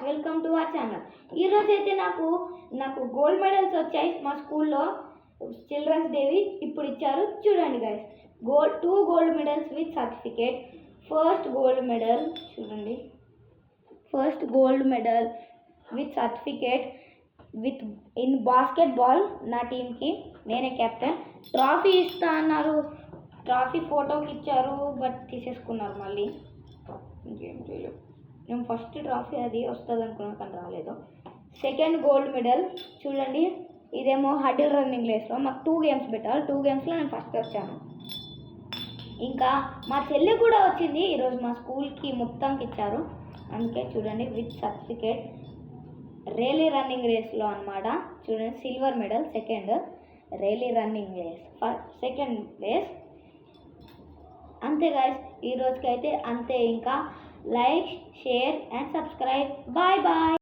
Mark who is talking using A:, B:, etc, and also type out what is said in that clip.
A: Welcome to our channel. ఈరోజు అయితే నాకు గోల్డ్ మెడల్స్ వచ్చాయి మా స్కూల్లో. చిల్డ్రన్స్ డేవి ఇప్పుడు ఇచ్చారు. చూడండి guys, two gold medals with certificate. First gold medal చూడండి, first gold medal with certificate with in basketball. నా టీంకి నేనే కెప్టెన్. ట్రాఫీ ఇస్తా అన్నారు, ట్రాఫీ ఫోటోకి ఇచ్చారు, బట్ తీసేసుకున్నారు మళ్ళీ. ఇంకేం చేయలేదు. నేను ఫస్ట్ ట్రాఫీ అది వస్తుంది అనుకున్నాను కానీ రాలేదు. సెకండ్ గోల్డ్ మెడల్ చూడండి, ఇదేమో హడిల్ రన్నింగ్ రేస్లో మాకు 2 గేమ్స్ పెట్టారు. 2 గేమ్స్లో నేను ఫస్ట్ వచ్చాను. ఇంకా మా చెల్లి కూడా వచ్చింది. ఈరోజు మా స్కూల్కి మొత్తంకి ఇచ్చారు. అందుకే చూడండి విత్ సర్టిఫికేట్. రేలీ రన్నింగ్ రేస్లో అనమాట. చూడండి silver medal. Second relay running race, second race. అంతే గాయస్, ఈ రోజుకైతే అంతే. ఇంకా like, share and subscribe. Bye bye.